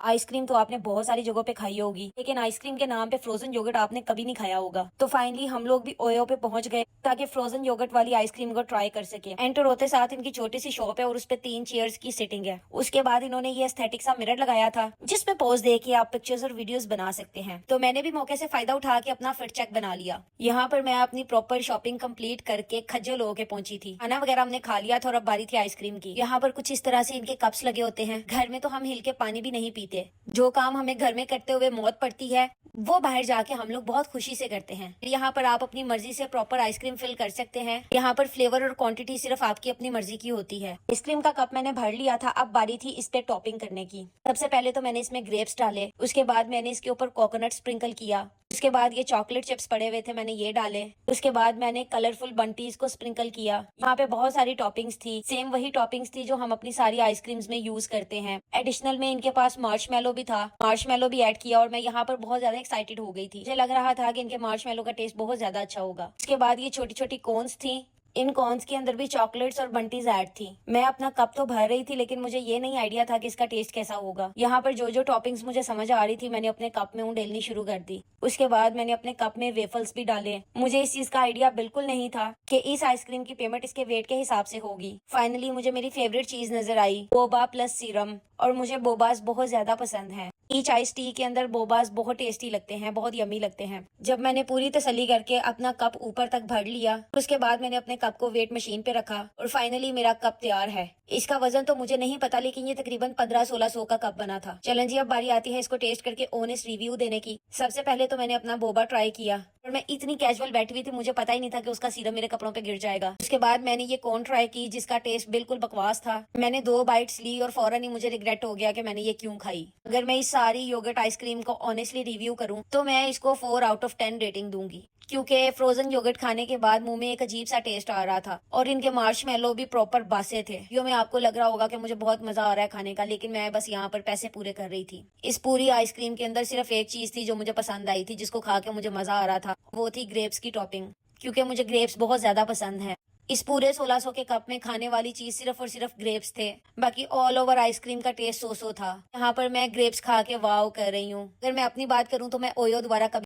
Ice cream तो आपने बहुत सारी जगहों पे खाई होगी, लेकिन आइसक्रीम के नाम पे फ्रोजन योगर्ट आपने कभी नहीं खाया होगा। तो फाइनली हम लोग भी ओयो पे पहुंच गए ताकि फ्रोजन योगर्ट वाली आइसक्रीम को ट्राई कर सके। एंटर होते साथ इनकी छोटी सी शॉप है और उस पे 3 चेयर्स की सिटिंग है। उसके बाद इन्होंने ये एस्थेटिक सा मिरर लगाया था जिसमें पोज दे के आप पिक्चर्स और वीडियोस बना सकते हैं। तो मैंने भी मौके से फायदा उठा के अपना फिट चेक बना लिया। यहाँ पर मैं अपनी प्रॉपर शॉपिंग कंप्लीट करके खज्जल होके पहुंची थी। खाना वगैरह हमने खा लिया था और अब बारी थी आइसक्रीम की। यहाँ पर कुछ इस तरह से इनके कप्स लगे होते हैं। घर में तो हम हिल के पानी भी नहीं पीते। जो काम हमें घर में करते हुए मौत पड़ती है वो बाहर जाके हम लोग बहुत खुशी से करते हैं। यहाँ पर आप अपनी मर्जी से प्रॉपर आइसक्रीम फिल कर सकते हैं। यहाँ पर फ्लेवर और क्वांटिटी सिर्फ आपकी अपनी मर्जी की होती है। आइसक्रीम का कप मैंने भर लिया था, अब बारी थी इस पे टॉपिंग करने की। सबसे पहले तो मैंने इसमें ग्रेप्स डाले, उसके बाद मैंने इसके ऊपर कोकोनट स्प्रिंकल किया। उसके बाद ये चॉकलेट चिप्स पड़े हुए थे, मैंने ये डाले। उसके बाद मैंने कलरफुल बंटीज को स्प्रिंकल किया। यहाँ पे बहुत सारी टॉपिंग्स थी, सेम वही टॉपिंग्स थी जो हम अपनी सारी आइसक्रीम्स में यूज करते हैं। एडिशनल में इनके पास मार्शमेलो भी था, मार्शमेलो भी ऐड किया और मैं यहाँ पर बहुत ज्यादा एक्साइटेड हो गई थी। मुझे लग रहा था कि इनके मार्शमेलो का टेस्ट बहुत ज्यादा अच्छा होगा। उसके बाद ये छोटी छोटी कोन्स थी, इन कॉर्न्स के अंदर भी चॉकलेट्स और बंटीज ऐड थी। मैं अपना कप तो भर रही थी लेकिन मुझे ये नहीं आइडिया था कि इसका टेस्ट कैसा होगा। यहाँ पर जो जो टॉपिंग्स मुझे समझ आ रही थी मैंने अपने कप में उंडेलनी शुरू कर दी। उसके बाद मैंने अपने कप में वेफल्स भी डाले। मुझे इस चीज का आइडिया बिल्कुल नहीं था कि इस आइसक्रीम की पेमेंट इसके वेट के हिसाब से होगी। फाइनली मुझे मेरी फेवरेट चीज नजर आई, बोबा प्लस सीरम, और मुझे बोबास बहुत ज्यादा पसंद है। ईच आइस टी के अंदर बोबास बहुत टेस्टी लगते हैं, बहुत यमी लगते हैं। जब मैंने पूरी तसल्ली करके अपना कप ऊपर तक भर लिया, उसके बाद मैंने अपने कप को वेट मशीन पे रखा और फाइनली मेरा कप तैयार है। इसका वजन तो मुझे नहीं पता, लेकिन ये तकरीबन 1500-1600 का कप बना था। चलें जी, अब बारी आती है इसको टेस्ट करके ऑनेस्ट रिव्यू देने की। सबसे पहले तो मैंने अपना बोबा ट्राई किया और मैं इतनी कैजुअल बैठी हुई थी, मुझे पता ही नहीं था कि उसका सीरम मेरे कपड़ों पे गिर जाएगा। उसके बाद मैंने ये कॉर्न ट्राई की जिसका टेस्ट बिल्कुल बकवास था। मैंने 2 बाइट्स ली और फौरन ही मुझे रिग्रेट हो गया कि मैंने ये क्यों खाई। अगर मैं इस सारी योगर्ट आइसक्रीम को ऑनेस्टली रिव्यू करूं तो मैं इसको 4 आउट ऑफ 10 रेटिंग दूंगी, क्योंकि फ्रोजन योगर्ट खाने के बाद मुंह में एक अजीब सा टेस्ट आ रहा था और इनके मार्शमेलो भी प्रॉपर बासे थे। यो में आपको लग रहा होगा कि मुझे बहुत मजा आ रहा है खाने का, लेकिन मैं बस यहाँ पर पैसे पूरे कर रही थी। इस पूरी आइसक्रीम के अंदर सिर्फ एक चीज थी जो मुझे पसंद आई थी, जिसको खा के मुझे मजा आ रहा था, वो थी ग्रेप्स की टॉपिंग, क्योंकि मुझे ग्रेप्स बहुत ज्यादा पसंद है। इस पूरे 1600 के कप में खाने वाली चीज सिर्फ और सिर्फ ग्रेप्स थे, बाकी ऑल ओवर आइसक्रीम का टेस्ट सो था। यहाँ पर मैं ग्रेप्स खा के वाव कर रही हूँ। अगर मैं अपनी बात करूँ तो मैं ओयो दोबारा कभी